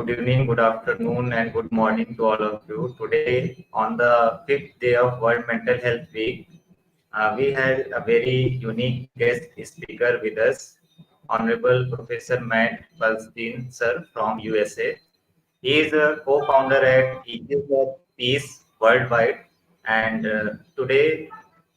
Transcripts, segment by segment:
Good evening, good afternoon, and good morning to all of you. Today, on the fifth day of World Mental Health Week, we had a very unique guest speaker with us, Honorable Professor Matt Perelstein, sir, from USA. He is a co-founder at Issues of Peace Worldwide, and today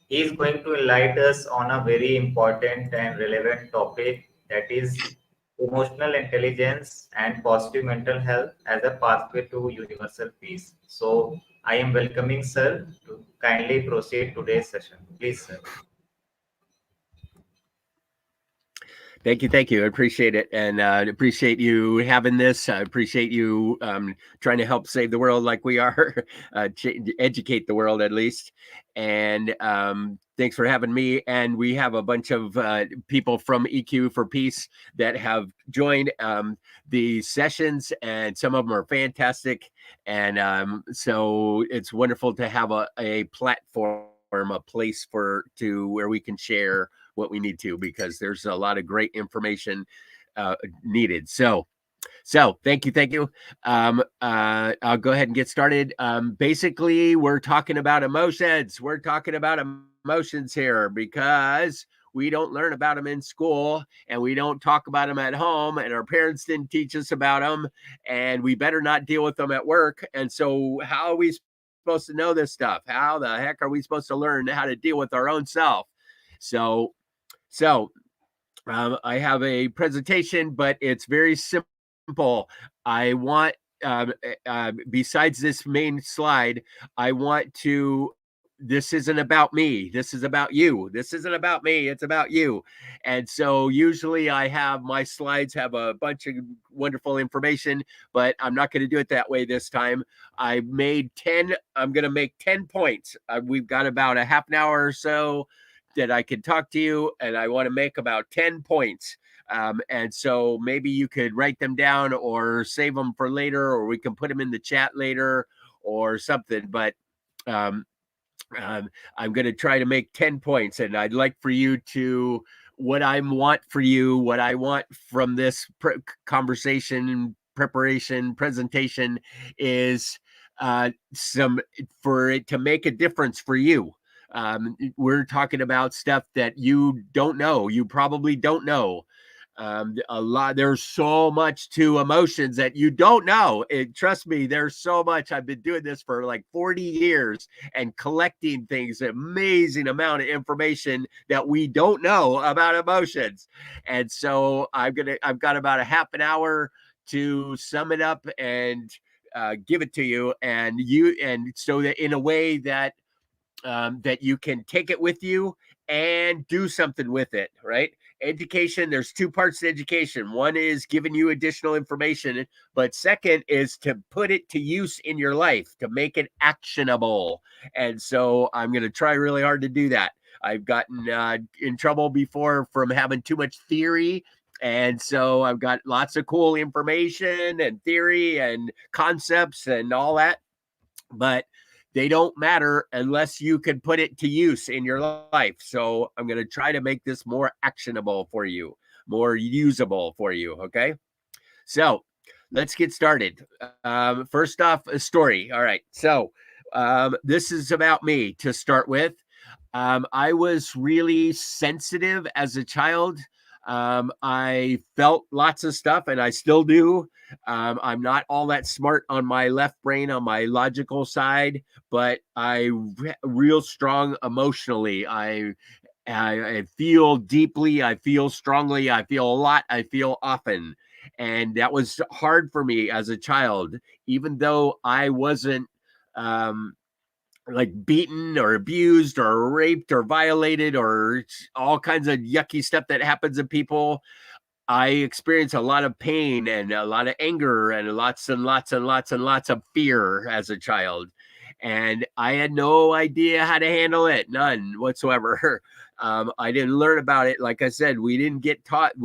he is going to enlighten us on a very important and relevant topic, that is emotional intelligence and positive mental health as a pathway to universal peace. So I am welcoming sir to kindly proceed today's session. Please, sir. Thank you. I appreciate it, and appreciate you having this. I appreciate you trying to help save the world like we are, educate the world at least. And thanks for having me. And we have a bunch of people from EQ for Peace that have joined the sessions, and some of them are fantastic. And so it's wonderful to have a platform, a place to where we can share what we need to, because there's a lot of great information needed. So thank you. I'll go ahead and get started. Basically, we're talking about emotions. We're talking about emotions here because we don't learn about them in school, and we don't talk about them at home, and our parents didn't teach us about them, and we better not deal with them at work. And so how are we supposed to know this stuff? How the heck are we supposed to learn how to deal with our own self? So I have a presentation, but it's very simple. I want, besides this main slide, I want to, this isn't about me. This is about you. This isn't about me. It's about you. And so usually I have my slides have a bunch of wonderful information, but I'm not going to do it that way this time. I'm going to make 10 points. We've got about a half an hour or so that I can talk to you, and I want to make about 10 points. And so maybe you could write them down or save them for later, or we can put them in the chat later or something. But I'm going to try to make 10 points, and I'd like for you to, what I want from this conversation, presentation is for it to make a difference for you. We're talking about stuff that you don't know. You probably don't know. There's so much to emotions that you don't know. Trust me, there's so much. I've been doing this for like 40 years and collecting things, amazing amount of information that we don't know about emotions. And so I've got about a half an hour to sum it up and give it to you, and so that in a way that that you can take it with you and do something with it, right? Education, there's two parts to education. One is giving you additional information, but second is to put it to use in your life, to make it actionable. And so I'm going to try really hard to do that. I've gotten in trouble before from having too much theory. And so I've got lots of cool information and theory and concepts and all that. But they don't matter unless you can put it to use in your life. So I'm going to try to make this more actionable for you, more usable for you. Okay. So let's get started. First off, a story. All right. So this is about me to start with. I was really sensitive as a child. I felt lots of stuff, and I still do. I'm not all that smart on my left brain, on my logical side, but real strong emotionally. I feel deeply, I feel strongly, I feel a lot, I feel often. And that was hard for me as a child, even though I wasn't like beaten or abused or raped or violated or all kinds of yucky stuff that happens to people. I experienced a lot of pain and a lot of anger and lots of fear as a child. And I had no idea how to handle it, none whatsoever. I didn't learn about it. Like I said, we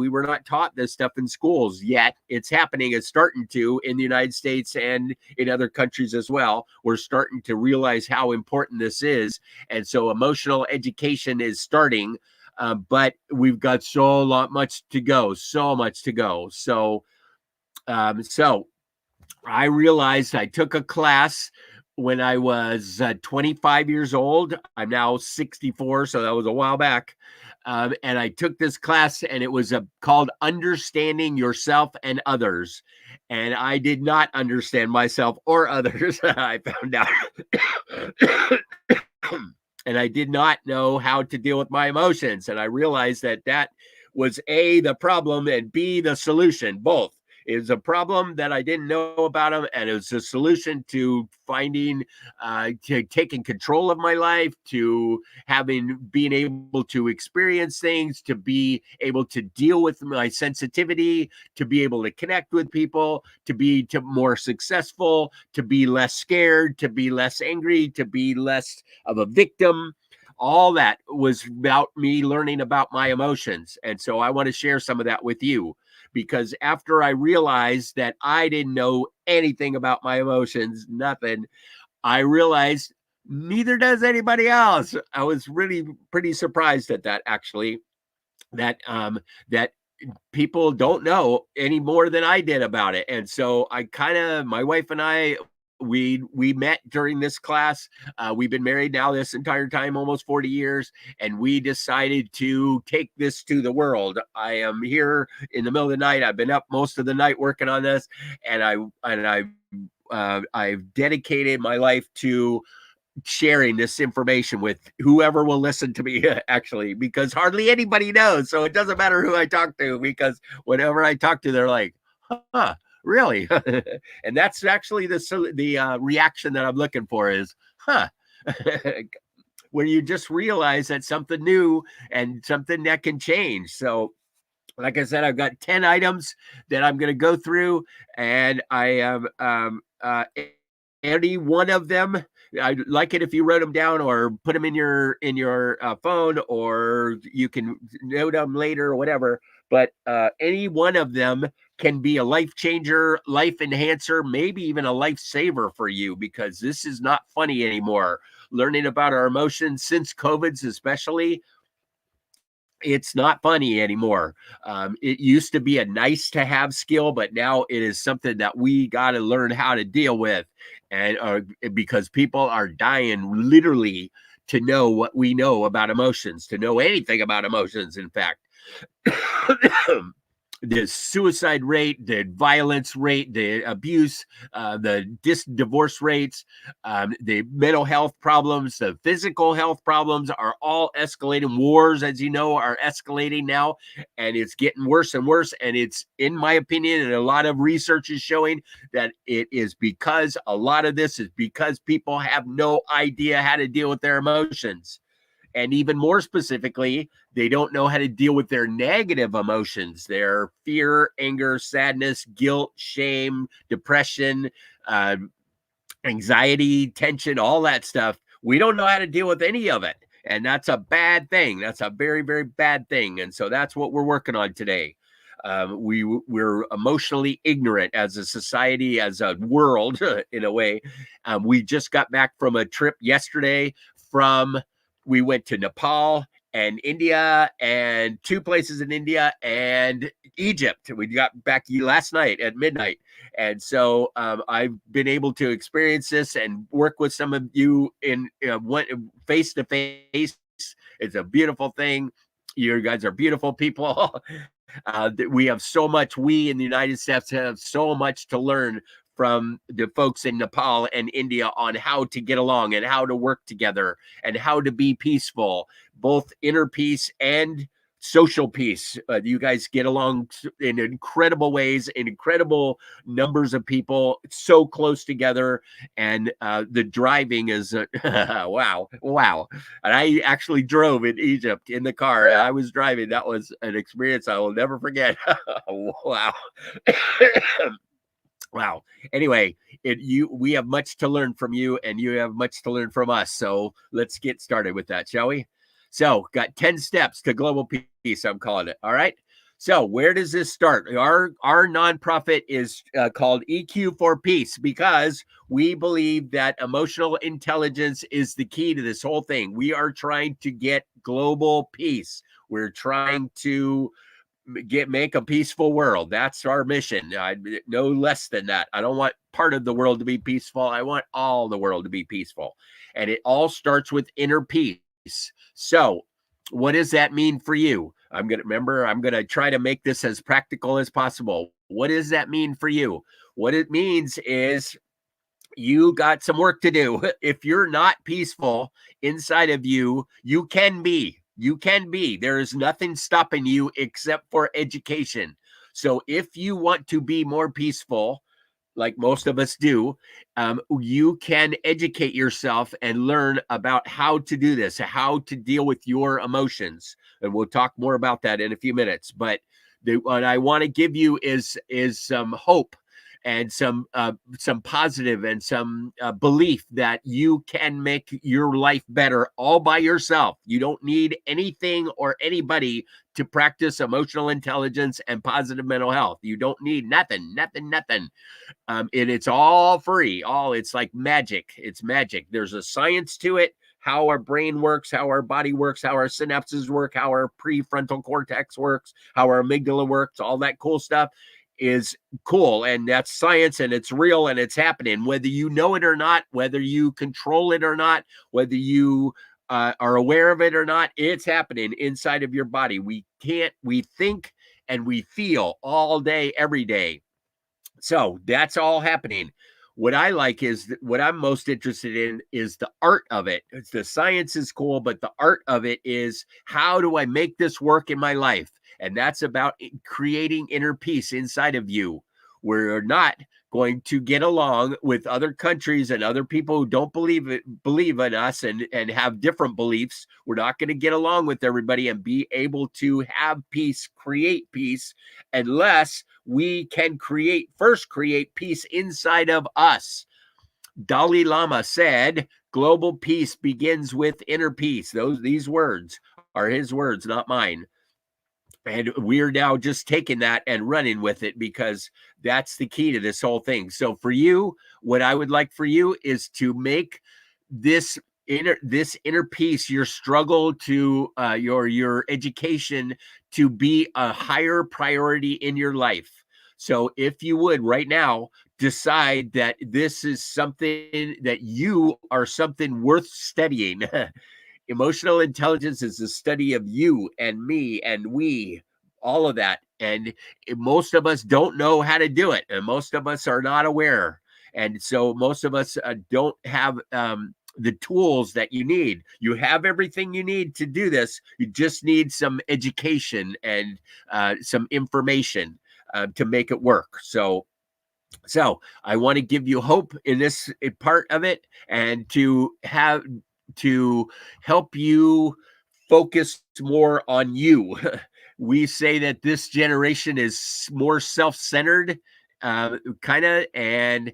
were not taught this stuff in schools yet. It's happening. It's starting to in the United States and in other countries as well. We're starting to realize how important this is. And so emotional education is starting. But we've got so much to go. So I realized I took a class when I was 25 years old. I'm now 64, so that was a while back. And I took this class, and it was called Understanding Yourself and Others. And I did not understand myself or others. I found out. And I did not know how to deal with my emotions. And I realized that that was A, the problem, and B, the solution, both. It was a problem that I didn't know about them, and it was a solution to finding, to taking control of my life, to being able to experience things, to be able to deal with my sensitivity, to be able to connect with people, to be more successful, to be less scared, to be less angry, to be less of a victim. All that was about me learning about my emotions. And so I want to share some of that with you, because after I realized that I didn't know anything about my emotions, nothing, I realized neither does anybody else. I was really pretty surprised at that, actually, that people don't know any more than I did about it. And so my wife and I, we met during this class. We've been married now this entire time, almost 40 years, and we decided to take this to the world. I am here in the middle of the night. I've been up most of the night working on this, and I've dedicated my life to sharing this information with whoever will listen to me, actually, because hardly anybody knows. So it doesn't matter who I talk to, because whenever I talk to, they're like, huh, really? And that's actually the reaction that I'm looking for is, huh. When you just realize that something new and something that can change. So like I said, I've got 10 items that I'm going to go through, and I have any one of them. I'd like it if you wrote them down or put them in your phone, or you can note them later or whatever. But any one of them can be a life changer, life enhancer, maybe even a life saver for you, because this is not funny anymore. Learning about our emotions since COVID's especially, it's not funny anymore. It used to be a nice to have skill, but now it is something that we got to learn how to deal with. And because people are dying literally to know what we know about emotions, to know anything about emotions, in fact. The suicide rate, the violence rate, the abuse, the divorce rates, the mental health problems, the physical health problems are all escalating. Wars, as you know, are escalating now, and it's getting worse and worse. And it's, in my opinion, and a lot of research is showing that it is because a lot of this is because people have no idea how to deal with their emotions. And even more specifically, they don't know how to deal with their negative emotions, their fear, anger, sadness, guilt, shame, depression, uh, anxiety, tension, all that stuff. We don't know how to deal with any of it. And that's a bad thing. That's a very, very bad thing. And so that's what we're working on today. We're emotionally ignorant as a society, as a world, in a way. We just got back from a trip yesterday we went to Nepal and India, and 2 places in India and Egypt. We got back last night at midnight. And so I've been able to experience this and work with some of you in face to face. It's a beautiful thing. You guys are beautiful people. We have so much, we in the United States have so much to learn from the folks in Nepal and India on how to get along and how to work together and how to be peaceful, both inner peace and social peace. You guys get along in incredible ways, in incredible numbers of people, so close together. And the driving is wow. And I actually drove in Egypt in the car. I was driving. That was an experience I will never forget. Wow. Wow. Anyway, we have much to learn from you, and you have much to learn from us. So let's get started with that, shall we? So, got 10 steps to global peace, I'm calling it. All right. So, where does this start? Our nonprofit is called EQ for Peace, because we believe that emotional intelligence is the key to this whole thing. We are trying to get global peace. We're trying to make a peaceful world. That's our mission. No less than that. I don't want part of the world to be peaceful. I want all the world to be peaceful. And it all starts with inner peace. So what does that mean for you? I'm going to try to make this as practical as possible. What does that mean for you? What it means is you got some work to do. If you're not peaceful inside of you, you can be. You can be. There is nothing stopping you except for education. So if you want to be more peaceful, like most of us do, you can educate yourself and learn about how to do this, how to deal with your emotions. And we'll talk more about that in a few minutes. But what I want to give you is some hope and some positive and some belief that you can make your life better all by yourself. You don't need anything or anybody to practice emotional intelligence and positive mental health. You don't need nothing. And it's all free. It's like magic. It's magic. There's a science to it, how our brain works, how our body works, how our synapses work, how our prefrontal cortex works, how our amygdala works, all that cool stuff is cool. And that's science, and it's real, and it's happening, whether you know it or not, whether you control it or not, whether you are aware of it or not. It's happening inside of your body. We think and we feel all day, every day. So that's all happening. What I like is what I'm most interested in is the art of it. The science is cool, but the art of it is, how do I make this work in my life? And that's about creating inner peace inside of you. We're not going to get along with other countries and other people who don't believe in us and have different beliefs. We're not going to get along with everybody and be able to have peace, create peace, unless we can first create peace inside of us. Dalai Lama said, global peace begins with inner peace. These words are his words, not mine. And we're now just taking that and running with it, because that's the key to this whole thing. So for you, what I would like for you is to make this inner peace, your struggle to your education, to be a higher priority in your life. So if you would right now decide that this is something that you are something worth studying. Emotional intelligence is the study of you and me and we, all of that. And most of us don't know how to do it. And most of us are not aware. And so most of us don't have the tools that you need. You have everything you need to do this. You just need some education and some information to make it work. So I want to give you hope in this part of it, and to help you focus more on you. We say that this generation is more self-centered, kind of, and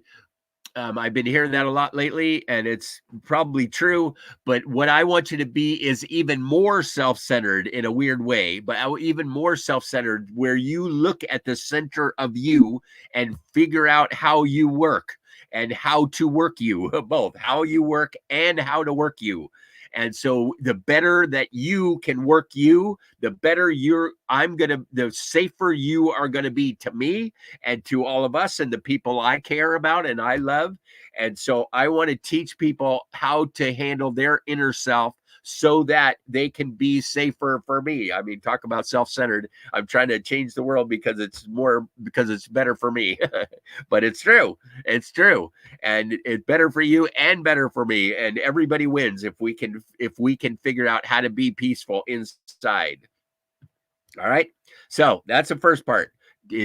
I've been hearing that a lot lately, and it's probably true. But what I want you to be is even more self-centered in a weird way, but even more self-centered, where you look at the center of you and figure out how you work and how to work you, both how you work and how to work you. And so the better that you can work you, the better the safer you are going to be to me and to all of us and the people I care about and I love. And so I want to teach people how to handle their inner self so that they can be safer for me. I mean, talk about self-centered. I'm trying to change the world because it's better for me. But it's true. It's true. And it's better for you and better for me. And everybody wins if we can figure out how to be peaceful inside. All right. So that's the first part.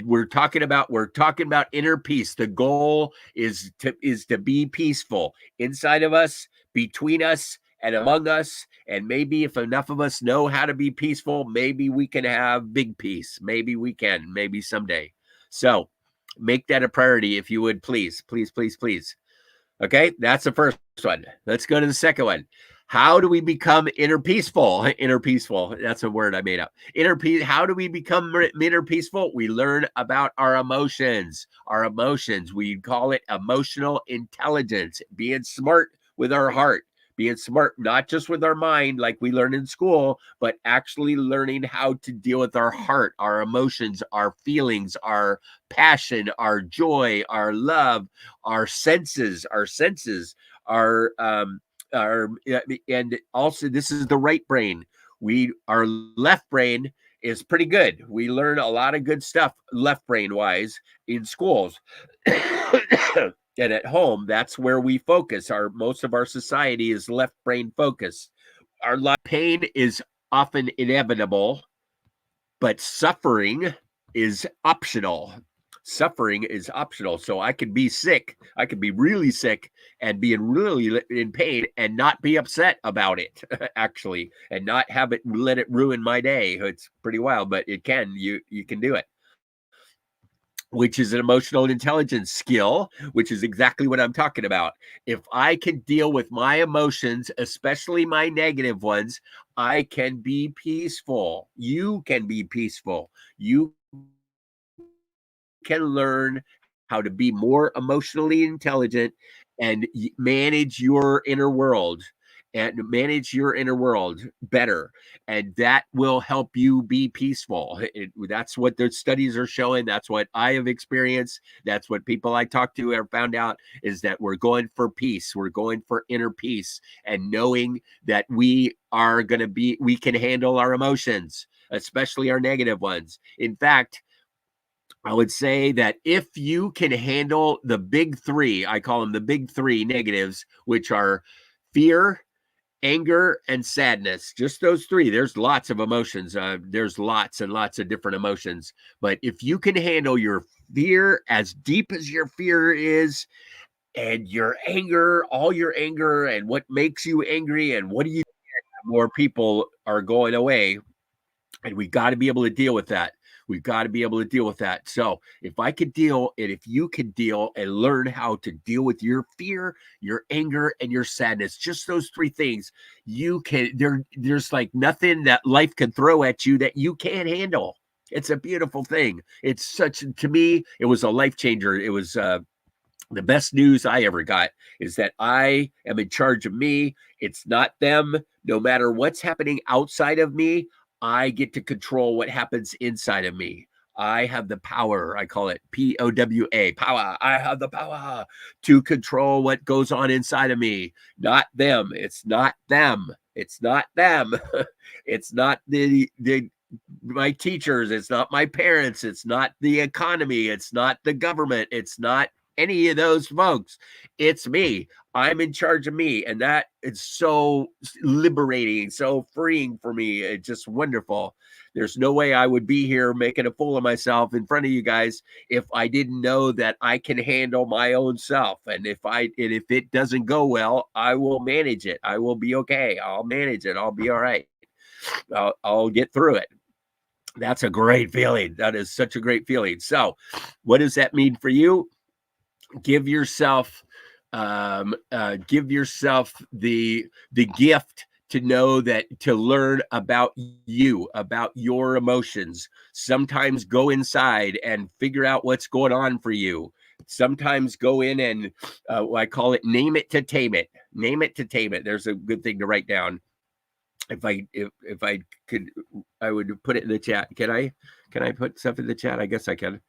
We're talking about inner peace. The goal is to be peaceful inside of us, between us, and among us. And maybe if enough of us know how to be peaceful, maybe we can have big peace. Maybe we can, maybe someday. So make that a priority, if you would, please, please, please, please. Okay, that's the first one. Let's go to the second one. How do we become inner peaceful? Inner peaceful. That's a word I made up. How do we become inner peaceful? We learn about our emotions. Our emotions. We call it emotional intelligence. Being smart with our heart. being smart, not just with our mind like we learn in school, but actually learning how to deal with our heart, our emotions, our feelings, our passion, our joy, our love, our senses, our and also this is the right brain. Our left brain is pretty good. We learn a lot of good stuff left brain wise in schools. And at home, that's where we focus. Most of our society is left brain focus. Our pain is often inevitable, but suffering is optional. Suffering is optional. So I could be sick. I could be really sick and be really in pain and not be upset about it, actually, and not let it ruin my day. It's pretty wild, but it can. You can do it, which is an emotional intelligence skill, which is exactly what I'm talking about. If I can deal with my emotions, especially my negative ones, I can be peaceful. You can be peaceful. You can learn how to be more emotionally intelligent and manage your inner world better, and that will help you be peaceful. That's what the studies are showing. That's what I have experienced. That's what people I talk to have found out, is that we're going for peace. We're going for inner peace, and knowing that we can handle our emotions, especially our negative ones. In fact, I would say that if you can handle the big three, I call them the big three negatives, which are fear, anger, and sadness, just those three. There's lots of emotions. There's lots and lots of different emotions. But if you can handle your fear as deep as your fear is, and your anger, all your anger, and what makes you angry, and what do you, more people are going away. And we got to be able to deal with that. We've got to be able to deal with that. So if I could deal, and if you could deal and learn how to deal with your fear, your anger, and your sadness, just those three things, there's like nothing that life can throw at you that you can't handle. It's a beautiful thing. To me, it was a life changer. It was the best news I ever got, is that I am in charge of me. It's not them. No matter what's happening outside of me, I get to control what happens inside of me. I have the power. I call it POWA, power. I have the power to control what goes on inside of me, not them. It's not them. It's not them. It's not my teachers. It's not my parents. It's not the economy. It's not the government. It's not any of those folks. It's me. I'm in charge of me. And that is so liberating, so freeing for me. It's just wonderful. There's no way I would be here making a fool of myself in front of you guys if I didn't know that I can handle my own self. And if it doesn't go well, I will manage it. I will be okay. I'll manage it. I'll be all right. I'll get through it. That's a great feeling. That is such a great feeling. So what does that mean for you? Give yourself the gift to know that, to learn about you, about your emotions. Sometimes go inside and figure out what's going on for you. Sometimes go in and I call it name it to tame it. Name it to tame it. There's a good thing to write down. If I could, I would put it in the chat. Can I put stuff in the chat? I guess I can.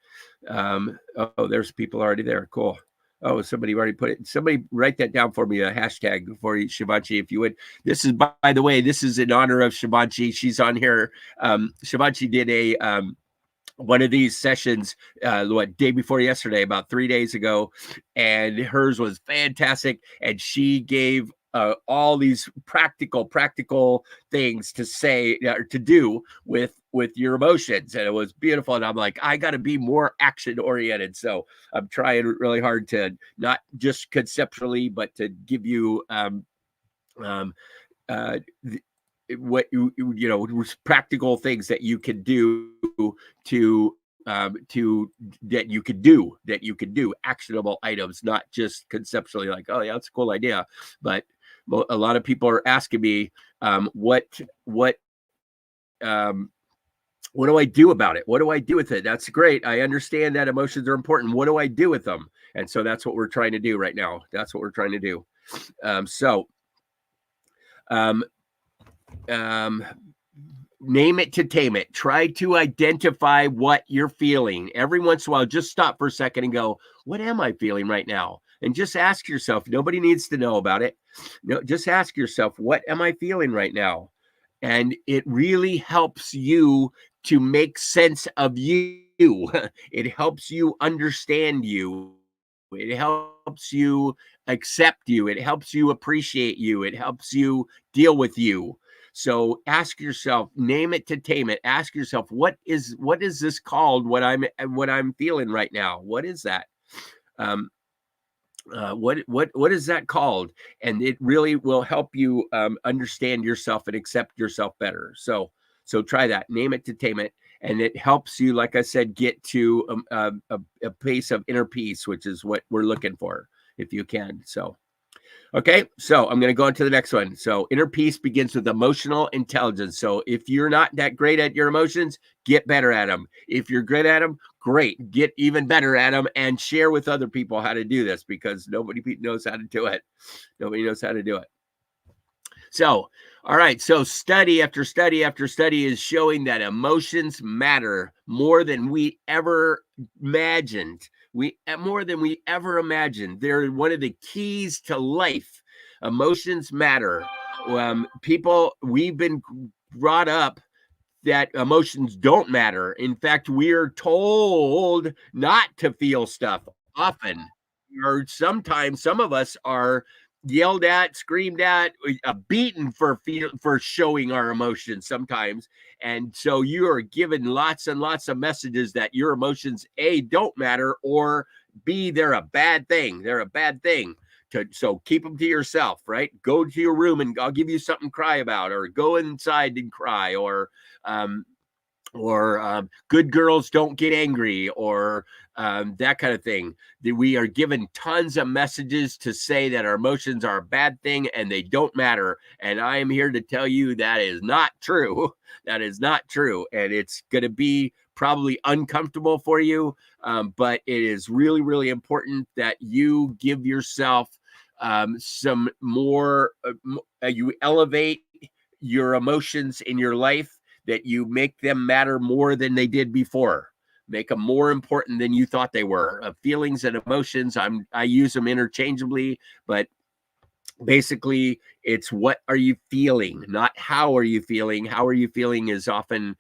There's people already there. Cool. Oh, somebody already put it. Somebody write that down for me, a hashtag for Shivanshi, if you would. This is, by the way, this is in honor of Shivanshi. She's on here. Shivanshi did a one of these sessions day before yesterday, about 3 days ago, and hers was fantastic. And she gave all these practical things to say or to do with your emotions, and it was beautiful. And I'm like, I got to be more action oriented, so I'm trying really hard to not just conceptually, but to give you practical things that you can do to that you could do actionable items, not just conceptually like, oh yeah, that's a cool idea. But a lot of people are asking me, what do I do about it? What do I do with it? That's great. I understand that emotions are important. What do I do with them? And so that's what we're trying to do right now. That's what we're trying to do. So Um, name it to tame it. Try to identify what you're feeling. Every once in a while, just stop for a second and go, what am I feeling right now? And just ask yourself, nobody needs to know about it. No, just ask yourself, what am I feeling right now? And it really helps you to make sense of you. It helps you understand you. It helps you accept you. It helps you appreciate you. It helps you deal with you. So ask yourself, name it to tame it. Ask yourself, what is this called? What I'm feeling right now? What is that? Um, what is that called? And it really will help you understand yourself and accept yourself better. So try that. Name it to tame it, and it helps you, like I said, get to a place of inner peace, which is what we're looking for, if you can. So. Okay, so I'm going to go on to the next one. So inner peace begins with emotional intelligence. So if you're not that great at your emotions, get better at them. If you're good at them, great. Get even better at them and share with other people how to do this, because nobody knows how to do it. Nobody knows how to do it. So, all right. So study after study after study is showing that emotions matter more than we ever imagined. More than we ever imagined. They're one of the keys to life. Emotions matter. We've been brought up that emotions don't matter. In fact, we're told not to feel stuff often, or sometimes some of us are yelled at, screamed at, beaten for showing our emotions sometimes. And so you are given lots and lots of messages that your emotions, A, don't matter, or B, they're a bad thing. They're a bad thing. So keep them to yourself, right? Go to your room and I'll give you something to cry about, or go inside and cry, um, good girls don't get angry, or that kind of thing. We are given tons of messages to say that our emotions are a bad thing and they don't matter. And I am here to tell you that is not true. That is not true. And it's going to be probably uncomfortable for you, but it is really, really important that you give yourself some more, you elevate your emotions in your life, that you make them matter more than they did before. Make them more important than you thought they were. Feelings and emotions, I use them interchangeably, but basically it's what are you feeling, not how are you feeling. How are you feeling is often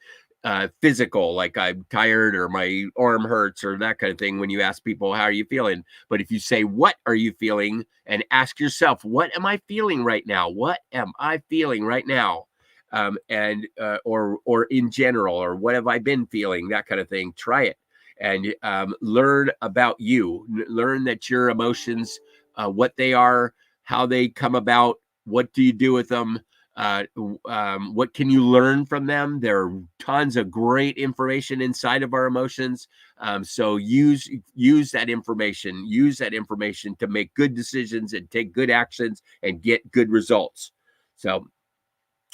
physical, like I'm tired or my arm hurts or that kind of thing when you ask people, how are you feeling? But if you say, what are you feeling? And ask yourself, what am I feeling right now? What am I feeling right now? Or in general, or what have I been feeling? That kind of thing. Try it and learn about you. Learn that your emotions, what they are, how they come about, what do you do with them, what can you learn from them. There are tons of great information inside of our emotions. So use that information. Use that information to make good decisions and take good actions and get good results. So,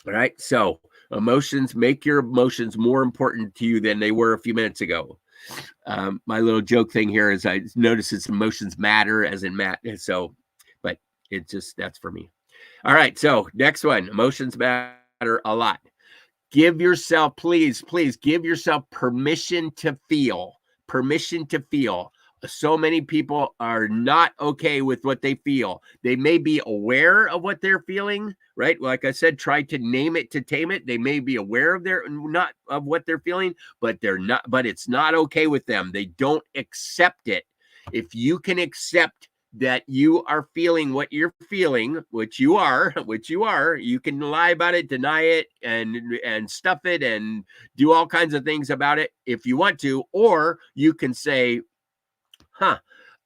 all right. So emotions, make your emotions more important to you than they were a few minutes ago. My little joke thing here is I notice it's emotions matter, as in Matt. So, but that's for me. All right. So next one, emotions matter a lot. Give yourself, please give yourself permission to feel. Permission to feel. So many people are not okay with what they feel. They may be aware of what they're feeling, right? Like I said, try to name it to tame it. They may be aware of what they're feeling, but it's not okay with them. They don't accept it. If you can accept that you are feeling what you're feeling, which you are, you can lie about it, deny it, and stuff it and do all kinds of things about it if you want to, or you can say,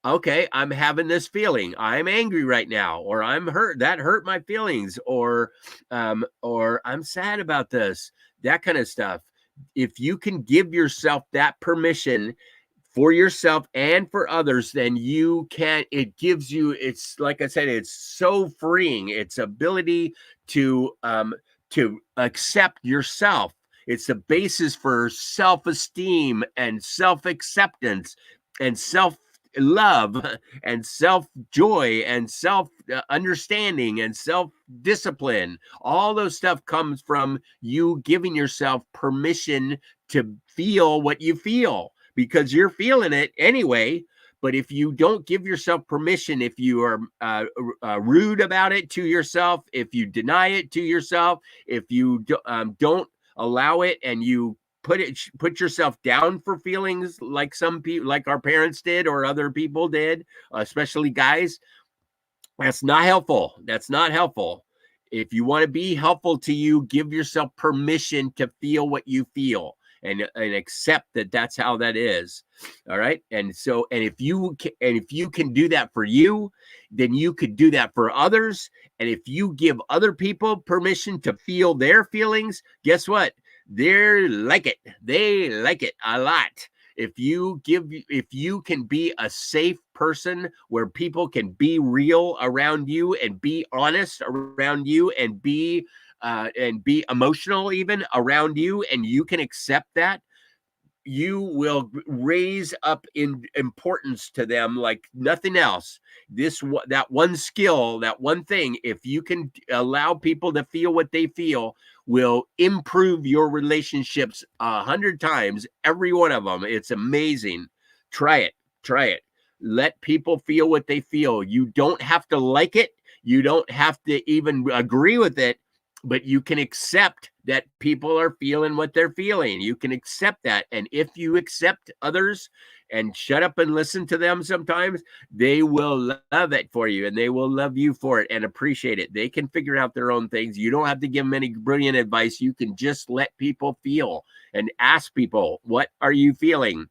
okay, I'm having this feeling. I'm angry right now, or I'm hurt. That hurt my feelings, or I'm sad about this, that kind of stuff. If you can give yourself that permission for yourself and for others, then it gives you, it's like I said, it's so freeing. It's ability to accept yourself. It's the basis for self-esteem and self-acceptance and self-love and self-joy and understanding and self-discipline. All those stuff comes from you giving yourself permission to feel what you feel, because you're feeling it anyway. But if you don't give yourself permission, if you are rude about it to yourself, if you deny it to yourself, if you don't allow it, and you put yourself down for feelings like some people, like our parents did or other people did, especially guys, that's not helpful. That's not helpful. If you want to be helpful to you, give yourself permission to feel what you feel, and accept that that's how that is. All right. And so, and if you can do that for you, then you could do that for others. And if you give other people permission to feel their feelings, guess what? They like it. They like it a lot. If you can be a safe person where people can be real around you and be honest around you and be emotional even around you, and you can accept that, you will raise up in importance to them like nothing else. That one skill, that one thing, if you can allow people to feel what they feel, will improve your relationships 100 times, every one of them. It's amazing. Try it. Let people feel what they feel. You don't have to like it. You don't have to even agree with it, but you can accept that people are feeling what they're feeling. You can accept that. And if you accept others and shut up and listen to them sometimes, they will love it for you, and they will love you for it and appreciate it. They can figure out their own things. You don't have to give them any brilliant advice. You can just let people feel and ask people, what are you feeling?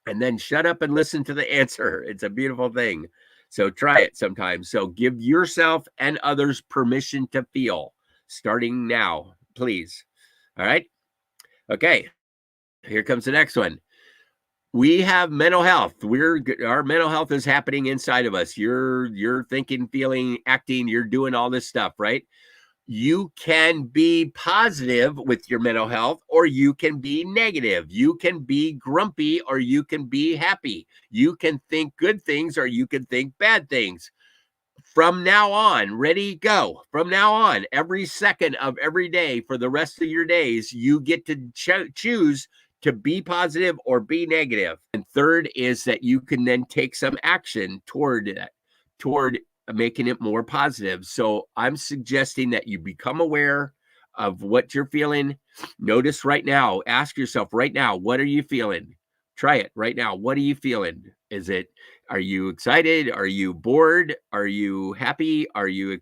And then shut up and listen to the answer. It's a beautiful thing. So try it sometimes. So give yourself and others permission to feel, starting now, please. All right. Okay. Here comes the next one. We have mental health. Our mental health is happening inside of us. You're thinking, feeling, acting, you're doing all this stuff, right? You can be positive with your mental health, or you can be negative. You can be grumpy, or you can be happy. You can think good things, or you can think bad things. From now on, ready, go. From now on, every second of every day for the rest of your days, you get to choose to be positive or be negative. And third is that you can then take some action toward making it more positive. So I'm suggesting that you become aware of what you're feeling. Notice right now, ask yourself right now, what are you feeling? Try it right now. What are you feeling? Are you excited? Are you bored? Are you happy? Are you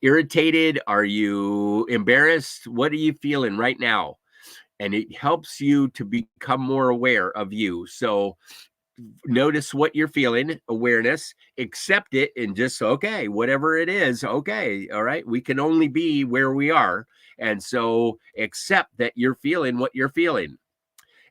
irritated? Are you embarrassed? What are you feeling right now? And it helps you to become more aware of you. So notice what you're feeling, awareness, accept it, and just, okay, whatever it is, okay, all right, we can only be where we are. And so accept that you're feeling what you're feeling.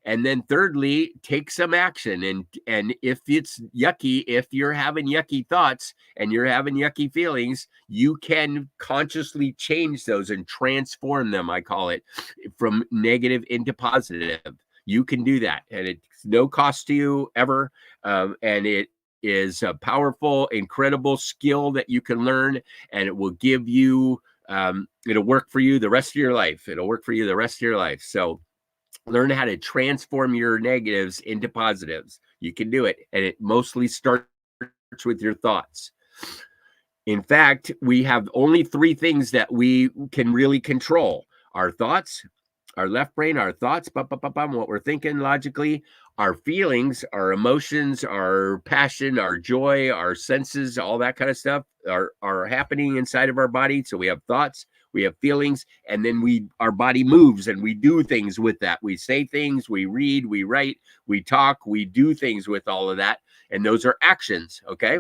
And then thirdly, take some action. And if it's yucky, if you're having yucky thoughts and you're having yucky feelings, you can consciously change those and transform them, I call it, from negative into positive. You can do that, and it's no cost to you ever. And it is a powerful, incredible skill that you can learn, and it will give you, it'll work for you the rest of your life. It'll work for you the rest of your life. So learn how to transform your negatives into positives. You can do it. And it mostly starts with your thoughts. In fact, we have only 3 things that we can really control: our thoughts, our left brain, our thoughts, what we're thinking logically, our feelings, our emotions, our passion, our joy, our senses, all that kind of stuff are happening inside of our body. So we have thoughts, we have feelings, and then our body moves and we do things with that. We say things, we read, we write, we talk, we do things with all of that. And those are actions. Okay.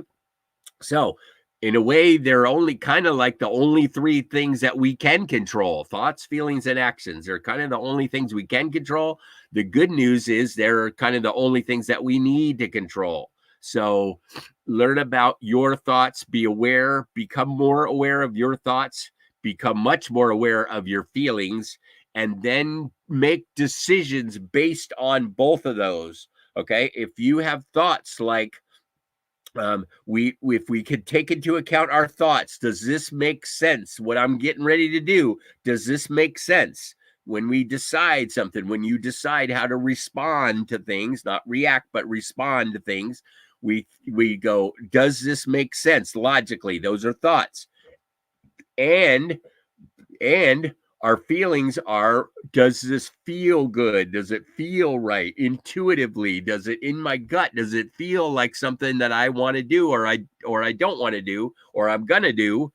So in a way, they're only kind of like the only 3 things that we can control: thoughts, feelings, and actions. They're kind of the only things we can control. The good news is they're kind of the only things that we need to control. So learn about your thoughts, be aware, become more aware of your thoughts, become much more aware of your feelings, and then make decisions based on both of those. Okay. If you have thoughts like, If we could take into account our thoughts, does this make sense? What I'm getting ready to do, does this make sense? When we decide something, when you decide how to respond to things, not react, but respond to things, we go, does this make sense logically? Those are thoughts. And our feelings are, does this feel good? Does it feel right intuitively? Does it in my gut? Does it feel like something that I want to do, or I don't want to do, or I'm gonna do?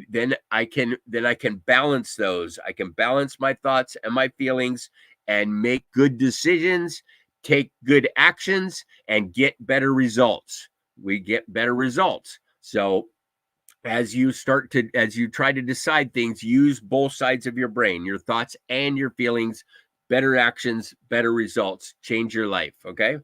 Then I can balance those. I can balance my thoughts and my feelings and make good decisions, take good actions, and get better results. We get better results. So as you try to decide things, use both sides of your brain, your thoughts and your feelings. Better actions, better results, change your life. Okay,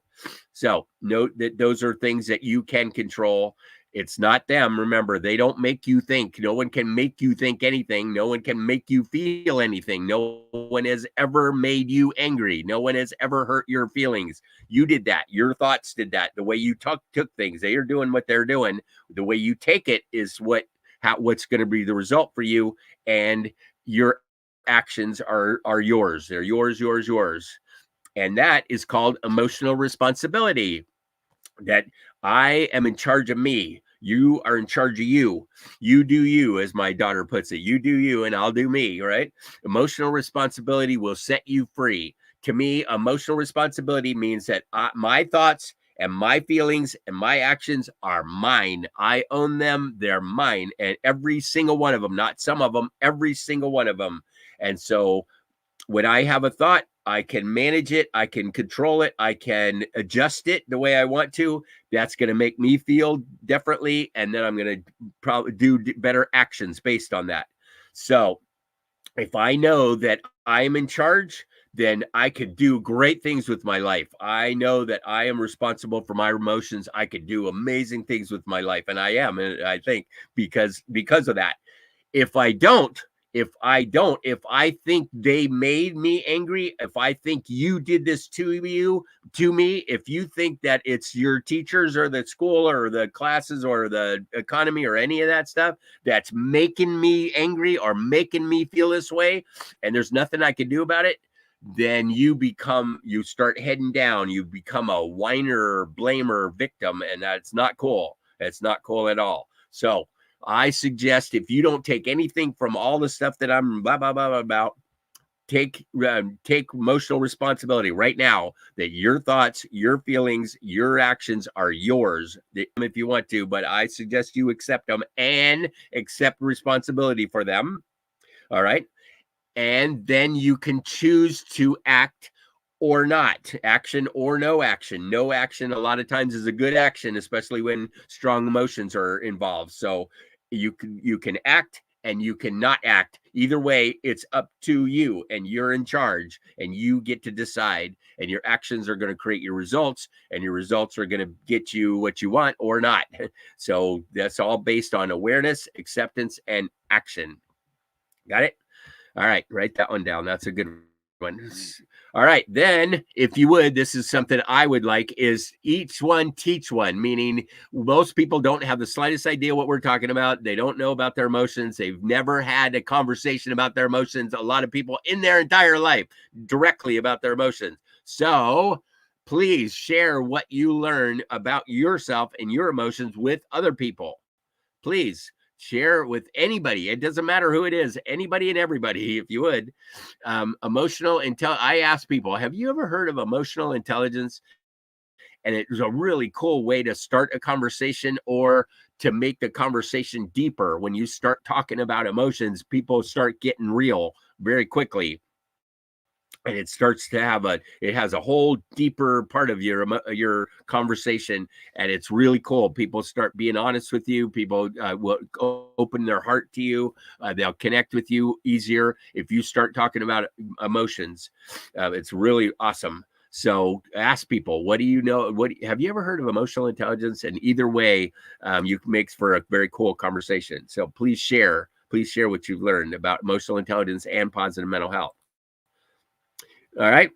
so note that those are things that you can control. It's not them. Remember, they don't make you think. No one can make you think anything. No one can make you feel anything. No one has ever made you angry. No one has ever hurt your feelings. You did that. Your thoughts did that. The way you took things, they are doing what they're doing. The way you take it is what's going to be the result for you, and your actions are yours. They're yours. And that is called emotional responsibility. That I am in charge of me. You are in charge of you. You do you, as my daughter puts it. You do you, and I'll do me, right? Emotional responsibility will set you free. To me, emotional responsibility means that my thoughts and my feelings and my actions are mine. I own them. They're mine. And every single one of them, not some of them, every single one of them. And so when I have a thought, I can manage it. I can control it. I can adjust it the way I want to. That's going to make me feel differently. And then I'm going to probably do better actions based on that. So if I know that I'm in charge, then I could do great things with my life. I know that I am responsible for my emotions. I could do amazing things with my life. And I am, and I think because of that. If I don't, if I think they made me angry, if I think you did this to me, if you think that it's your teachers or the school or the classes or the economy or any of that stuff that's making me angry or making me feel this way, and there's nothing I can do about it, then you start heading down. You become a whiner, blamer, victim, and that's not cool. It's not cool at all. So I suggest, if you don't take anything from all the stuff that I'm blah blah blah about, take emotional responsibility right now. That your thoughts, your feelings, your actions are yours. If you want to, but I suggest you accept them and accept responsibility for them. All right, and then you can choose to act or not. Action or no action. No action a lot of times is a good action, especially when strong emotions are involved. So you can act and you cannot act. Either way, it's up to you, and you're in charge, and you get to decide, and your actions are going to create your results, and your results are going to get you what you want or not. So that's all based on awareness, acceptance, and action. Got it? All right, write that one down. That's a good one. All right, then, if you would, this is something I would like, is each one teach one, meaning most people don't have the slightest idea what we're talking about. They don't know about their emotions. They've never had a conversation about their emotions. A lot of people in their entire life directly about their emotions. So please share what you learn about yourself and your emotions with other people. Please share with anybody. It doesn't matter who it is, anybody and everybody, if you would. I ask people, have you ever heard of emotional intelligence? And it was a really cool way to start a conversation or to make the conversation deeper. When you start talking about emotions, people start getting real very quickly. And it starts to it has a whole deeper part of your conversation, and it's really cool. People start being honest with you. People will open their heart to you. They'll connect with you easier if you start talking about emotions. It's really awesome. So ask people, what do you know? Have you ever heard of emotional intelligence? And either way, you makes for a very cool conversation. So please share what you've learned about emotional intelligence and positive mental health. All right.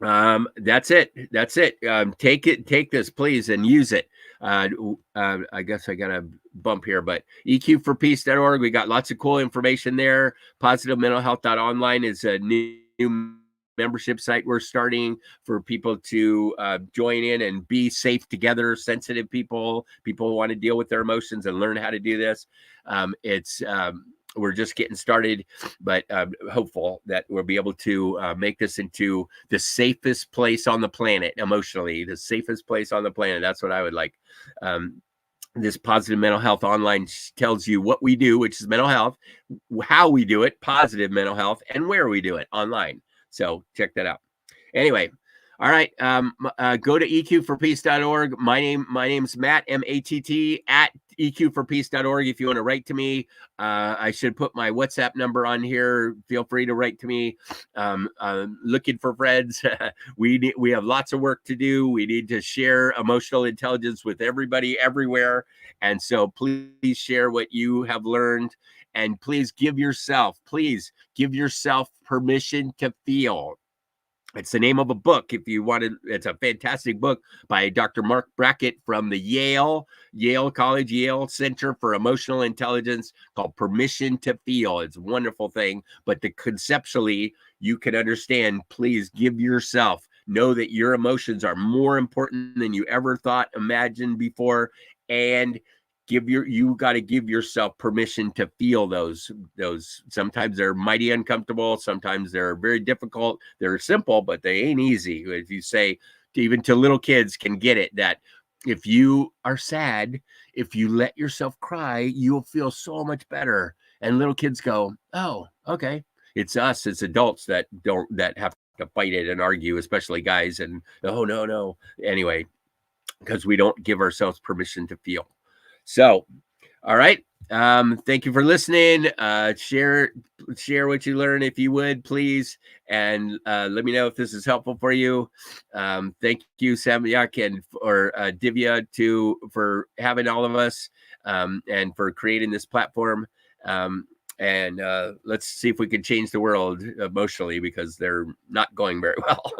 That's it. That's it. Take this, please, and use it. I guess I got a bump here, but eqforpeace.org. We got lots of cool information there. Positivementalhealth.online is a new membership site we're starting for people to join in and be safe together. Sensitive people who want to deal with their emotions and learn how to do this. We're just getting started, but hopeful that we'll be able to make this into the safest place on the planet emotionally, the safest place on the planet. That's what I would like. This Positive Mental Health Online tells you what we do, which is mental health, how we do it, positive mental health, and where we do it online. So check that out. Anyway, all right. Go to eqforpeace.org. My name's Matt, M-A-T-T, at eqforpeace.org. If you want to write to me, I should put my WhatsApp number on here. Feel free to write to me. Looking for friends. We have lots of work to do. We need to share emotional intelligence with everybody everywhere. And so please share what you have learned. And please give yourself permission to feel. It's the name of a book. If you want to, it's a fantastic book by Dr. Mark Brackett from the Yale College, Yale Center for Emotional Intelligence, called Permission to Feel. It's a wonderful thing, but conceptually, you can understand. Please give yourself, know that your emotions are more important than you ever thought, imagined before, and you got to give yourself permission to feel those. Sometimes they're mighty uncomfortable. Sometimes they're very difficult. They're simple, but they ain't easy. If you say, even to little kids can get it, that if you are sad, if you let yourself cry, you'll feel so much better. And little kids go, oh, okay. It's us, it's adults that have to fight it and argue, especially guys. And oh, no. Anyway, because we don't give ourselves permission to feel. So, all right. Thank you for listening. Share what you learn, if you would, please. And let me know if this is helpful for you. Thank you, Samyak and or Divya for having all of us and for creating this platform. And let's see if we can change the world emotionally, because they're not going very well.